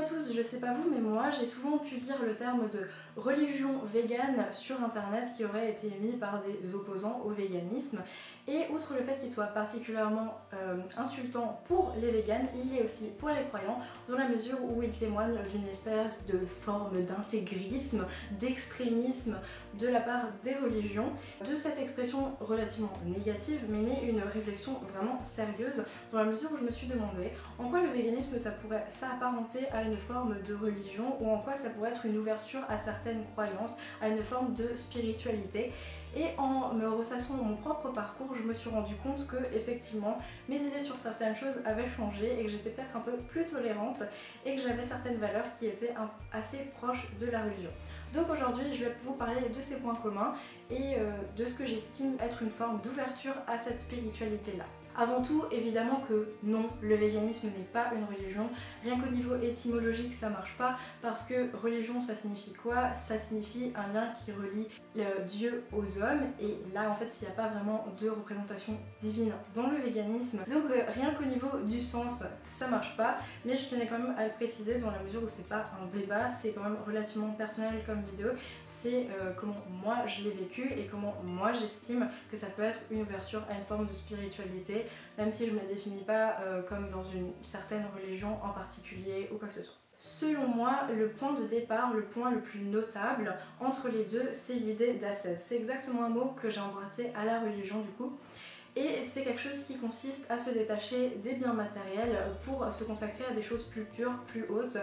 tous, je sais pas vous, mais moi j'ai souvent pu lire le terme de religion végane sur internet qui aurait été émis par des opposants au véganisme. Et outre le fait qu'il soit particulièrement insultant pour les véganes, il l'est aussi pour les croyants, dans la mesure où il témoigne d'une espèce de forme d'intégrisme, d'extrémisme de la part des religions. De cette expression relativement négative m'est née une réflexion vraiment sérieuse, dans la mesure où je me suis demandé en quoi le véganisme ça pourrait s'apparenter à une forme de religion, ou en quoi ça pourrait être une ouverture à certaines croyances, à une forme de spiritualité. Et en me ressassant dans mon propre parcours, je me suis rendu compte que effectivement mes idées sur certaines choses avaient changé et que j'étais peut-être un peu plus tolérante et que j'avais certaines valeurs qui étaient assez proches de la religion. Donc aujourd'hui je vais vous parler de ces points communs et de ce que j'estime être une forme d'ouverture à cette spiritualité là. Avant tout, évidemment que non, le véganisme n'est pas une religion. Rien qu'au niveau étymologique, ça marche pas, parce que religion, ça signifie quoi? Ça signifie un lien qui relie Dieu aux hommes, et là, en fait, il n'y a pas vraiment de représentation divine dans le véganisme. Donc rien qu'au niveau du sens, ça marche pas, mais je tenais quand même à le préciser dans la mesure où c'est pas un débat, c'est quand même relativement personnel comme vidéo. C'est comment moi je l'ai vécu et comment moi j'estime que ça peut être une ouverture à une forme de spiritualité, même si je ne me définis pas comme dans une certaine religion en particulier ou quoi que ce soit. Selon moi, le point de départ, le point le plus notable entre les deux, c'est l'idée d'ascèse. C'est exactement un mot que j'ai emprunté à la religion du coup. Et c'est quelque chose qui consiste à se détacher des biens matériels pour se consacrer à des choses plus pures, plus hautes,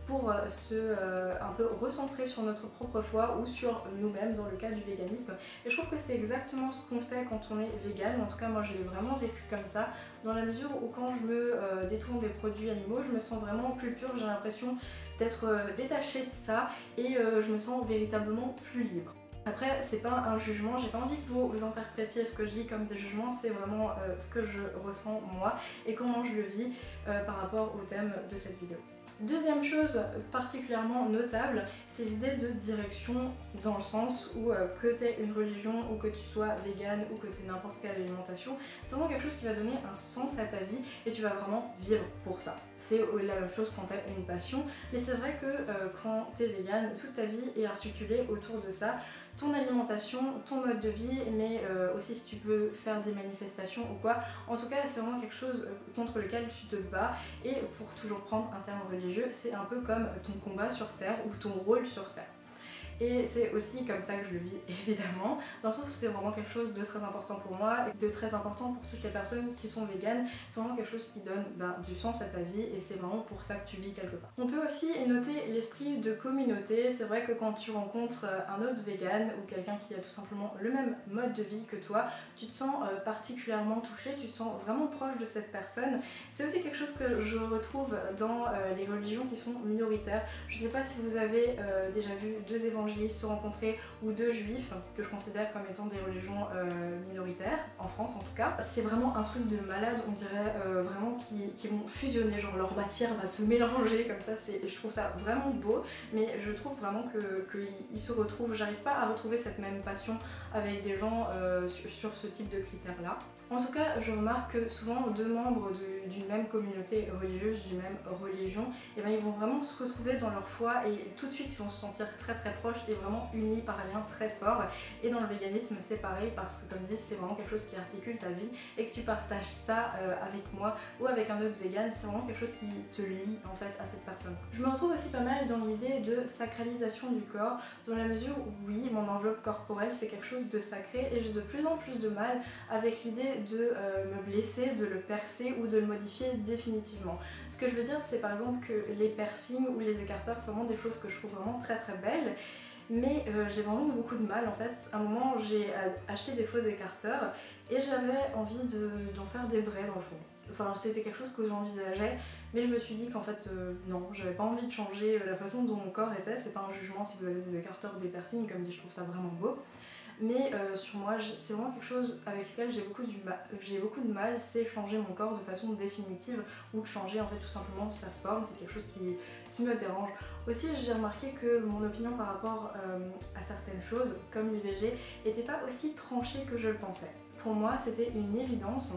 pour un peu recentrer sur notre propre foi ou sur nous-mêmes dans le cas du véganisme. Et je trouve que c'est exactement ce qu'on fait quand on est vegan, en tout cas moi je l'ai vraiment vécu comme ça, dans la mesure où quand je me détourne des produits animaux, je me sens vraiment plus pure, j'ai l'impression d'être détachée de ça et je me sens véritablement plus libre. Après, c'est pas un jugement, j'ai pas envie que vous interprétiez ce que je dis comme des jugements, c'est vraiment ce que je ressens moi et comment je le vis par rapport au thème de cette vidéo. Deuxième chose particulièrement notable, c'est l'idée de direction, dans le sens où que tu aies une religion ou que tu sois vegan ou que tu aies n'importe quelle alimentation, c'est vraiment quelque chose qui va donner un sens à ta vie et tu vas vraiment vivre pour ça. C'est la même chose quand tu as une passion, mais c'est vrai que quand tu es vegan, toute ta vie est articulée autour de ça. Ton alimentation, ton mode de vie, mais aussi si tu peux faire des manifestations ou quoi. En tout cas, c'est vraiment quelque chose contre lequel tu te bats, et pour toujours prendre un terme religieux, c'est un peu comme ton combat sur Terre ou ton rôle sur Terre. Et c'est aussi comme ça que je le vis évidemment, dans le sens où c'est vraiment quelque chose de très important pour moi, et de très important pour toutes les personnes qui sont véganes. C'est vraiment quelque chose qui donne du sens à ta vie et c'est vraiment pour ça que tu vis quelque part. On peut aussi noter l'esprit de communauté. C'est vrai que quand tu rencontres un autre vegan ou quelqu'un qui a tout simplement le même mode de vie que toi, tu te sens particulièrement touché, tu te sens vraiment proche de cette personne. C'est aussi quelque chose que je retrouve dans les religions qui sont minoritaires. Je sais pas si vous avez déjà vu deux évangélistes se rencontrer ou deux juifs, que je considère comme étant des religions minoritaires, en France en tout cas. C'est vraiment un truc de malade, on dirait vraiment qui vont fusionner, genre leur matière va se mélanger comme ça, je trouve ça vraiment beau, mais je trouve vraiment qu'ils se retrouvent. J'arrive pas à retrouver cette même passion avec des gens sur ce type de critères là. En tout cas, je remarque que souvent deux membres d'une même communauté religieuse, d'une même religion, et ben, ils vont vraiment se retrouver dans leur foi et tout de suite ils vont se sentir très très proches et vraiment unis par un lien très fort. Et dans le véganisme c'est pareil, parce que comme dit, c'est vraiment quelque chose qui articule ta vie et que tu partages ça avec moi ou avec un autre vegan, c'est vraiment quelque chose qui te lie en fait à cette personne. Je me retrouve aussi pas mal dans l'idée de sacralisation du corps, dans la mesure où oui, mon enveloppe corporelle c'est quelque chose de sacré et j'ai de plus en plus de mal avec l'idée de me blesser, de le percer ou de le modifier définitivement. Ce que je veux dire, c'est par exemple que les piercings ou les écarteurs, c'est vraiment des choses que je trouve vraiment très très belles, mais j'ai vraiment beaucoup de mal en fait. À un moment, j'ai acheté des faux écarteurs et j'avais envie d'en faire des vrais dans le fond. Enfin, c'était quelque chose que j'envisageais, mais je me suis dit qu'en fait non, j'avais pas envie de changer la façon dont mon corps était. C'est pas un jugement si vous avez des écarteurs ou des piercings, comme dit, je trouve ça vraiment beau. Mais sur moi, c'est vraiment quelque chose avec lequel j'ai beaucoup de mal, c'est changer mon corps de façon définitive ou de changer en fait tout simplement sa forme. C'est quelque chose qui me dérange. Aussi, j'ai remarqué que mon opinion par rapport à certaines choses, comme l'IVG, n'était pas aussi tranchée que je le pensais. Pour moi, c'était une évidence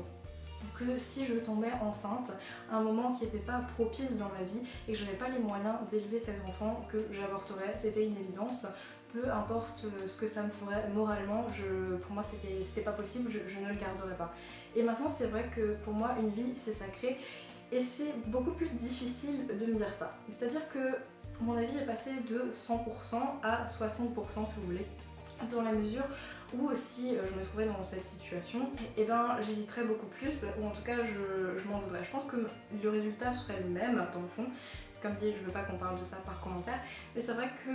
que si je tombais enceinte à un moment qui n'était pas propice dans ma vie et que je n'avais pas les moyens d'élever cet enfant, que j'avorterais. C'était une évidence. Peu importe ce que ça me ferait moralement, pour moi c'était pas possible, je ne le garderais pas. Et maintenant c'est vrai que pour moi une vie c'est sacré et c'est beaucoup plus difficile de me dire ça. C'est-à-dire que mon avis est passé de 100% à 60% si vous voulez, dans la mesure où si je me trouvais dans cette situation, et ben j'hésiterais beaucoup plus, ou en tout cas je m'en voudrais. Je pense que le résultat serait le même dans le fond. Comme dit, je veux pas qu'on parle de ça par commentaire, mais c'est vrai que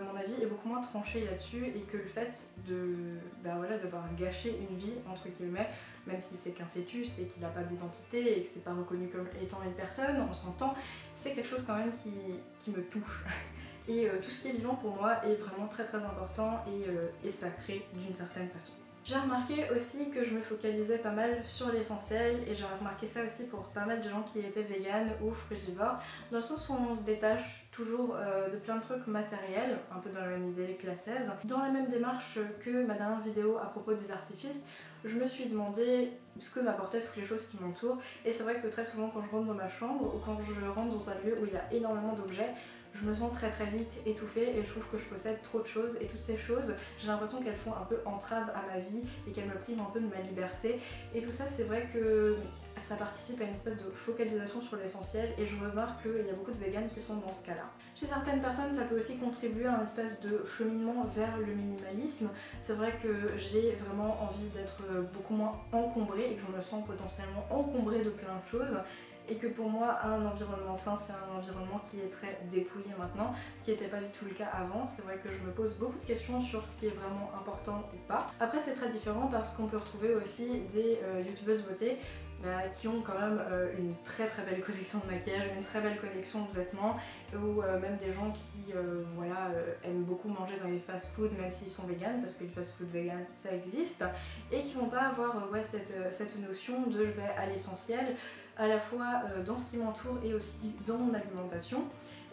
mon avis est beaucoup moins tranché là-dessus et que le fait d'avoir gâché une vie, entre guillemets, même si c'est qu'un fœtus et qu'il n'a pas d'identité et que c'est pas reconnu comme étant une personne, on s'entend, c'est quelque chose quand même qui me touche. Et tout ce qui est vivant pour moi est vraiment très très important et sacré d'une certaine façon. J'ai remarqué aussi que je me focalisais pas mal sur l'essentiel et j'ai remarqué ça aussi pour pas mal de gens qui étaient véganes ou frugivores, dans le sens où on se détache toujours de plein de trucs matériels, un peu dans la même idée que la 16. Dans la même démarche que ma dernière vidéo à propos des artifices, je me suis demandé ce que m'apportaient toutes les choses qui m'entourent et c'est vrai que très souvent quand je rentre dans ma chambre ou quand je rentre dans un lieu où il y a énormément d'objets, je me sens très très vite étouffée et je trouve que je possède trop de choses et toutes ces choses, j'ai l'impression qu'elles font un peu entrave à ma vie et qu'elles me privent un peu de ma liberté et tout ça c'est vrai que ça participe à une espèce de focalisation sur l'essentiel et je remarque qu'il y a beaucoup de véganes qui sont dans ce cas-là. Chez certaines personnes ça peut aussi contribuer à un espèce de cheminement vers le minimalisme. C'est vrai que j'ai vraiment envie d'être beaucoup moins encombrée et que je me sens potentiellement encombrée de plein de choses. Et que pour moi un environnement sain c'est un environnement qui est très dépouillé maintenant, ce qui n'était pas du tout le cas avant. C'est vrai que je me pose beaucoup de questions sur ce qui est vraiment important ou pas. Après c'est très différent parce qu'on peut retrouver aussi des youtubeuses beauté qui ont quand même une très très belle collection de maquillage, une très belle collection de vêtements, ou même des gens qui aiment beaucoup manger dans les fast-food même s'ils sont véganes, parce que les fast-food véganes ça existe, et qui vont pas avoir cette notion de je vais à l'essentiel, à la fois dans ce qui m'entoure et aussi dans mon alimentation.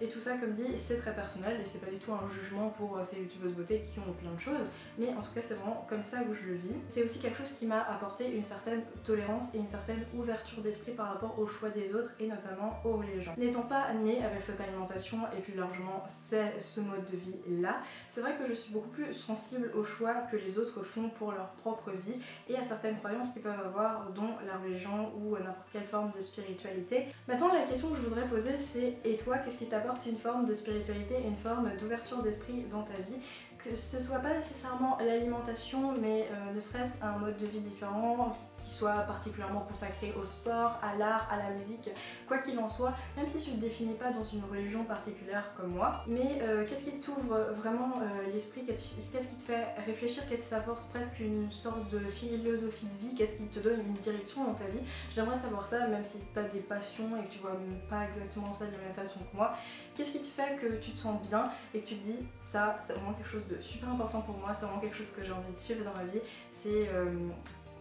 Et tout ça, comme dit, c'est très personnel et c'est pas du tout un jugement pour ces youtubeuses beauté qui ont plein de choses, mais en tout cas c'est vraiment comme ça que je le vis. C'est aussi quelque chose qui m'a apporté une certaine tolérance et une certaine ouverture d'esprit par rapport au choix des autres et notamment aux religions. N'étant pas née avec cette alimentation et plus largement ce mode de vie là, c'est vrai que je suis beaucoup plus sensible aux choix que les autres font pour leur propre vie et à certaines croyances qu'ils peuvent avoir, dont la religion ou n'importe quelle forme de spiritualité. Maintenant la question que je voudrais poser c'est: et toi, qu'est-ce qui t'apporte une forme de spiritualité et une forme d'ouverture d'esprit dans ta vie? Que ce soit pas nécessairement l'alimentation, mais ne serait-ce un mode de vie différent, qui soit particulièrement consacré au sport, à l'art, à la musique, quoi qu'il en soit, même si tu ne te définis pas dans une religion particulière comme moi, mais qu'est-ce qui t'ouvre vraiment l'esprit, qu'est-ce qui te fait réfléchir, qu'est-ce qui t'apporte presque une sorte de philosophie de vie, qu'est-ce qui te donne une direction dans ta vie? J'aimerais savoir ça, même si tu as des passions et que tu vois pas exactement ça de la même façon que moi. Qu'est-ce qui te fait que tu te sens bien et que tu te dis ça c'est vraiment quelque chose de super important pour moi, c'est vraiment quelque chose que j'ai envie de suivre dans ma vie, c'est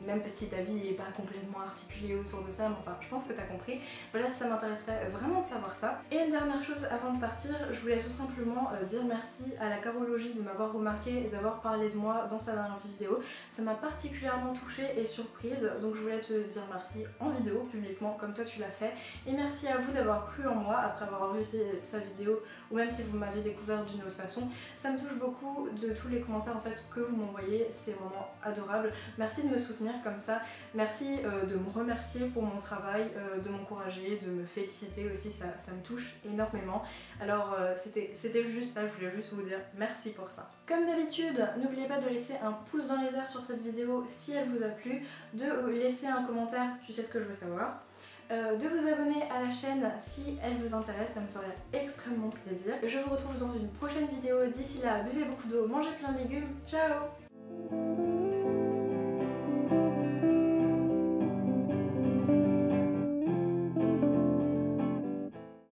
même si ta vie n'est pas complètement articulée autour de ça, mais enfin je pense que tu as compris. Voilà, ça m'intéresserait vraiment de savoir ça. Et une dernière chose avant de partir, je voulais tout simplement dire merci à la Carologie de m'avoir remarqué et d'avoir parlé de moi dans sa dernière vidéo. Ça m'a particulièrement touchée et surprise, donc je voulais te dire merci en vidéo, publiquement, comme toi tu l'as fait. Et merci à vous d'avoir cru en moi après avoir vu sa vidéo, ou même si vous m'avez découvert d'une autre façon. Ça me touche beaucoup de tous les commentaires en fait que vous m'envoyez, c'est vraiment adorable. Merci de me soutenir comme ça, merci de me remercier pour mon travail, de m'encourager, de me féliciter aussi, ça me touche énormément. Alors c'était juste ça, je voulais juste vous dire merci pour ça. Comme d'habitude, n'oubliez pas de laisser un pouce dans les airs sur cette vidéo si elle vous a plu, de laisser un commentaire, tu sais ce que je veux savoir, de vous abonner à la chaîne si elle vous intéresse, ça me ferait extrêmement plaisir. Je vous retrouve dans une prochaine vidéo, d'ici là, buvez beaucoup d'eau, mangez plein de légumes, ciao!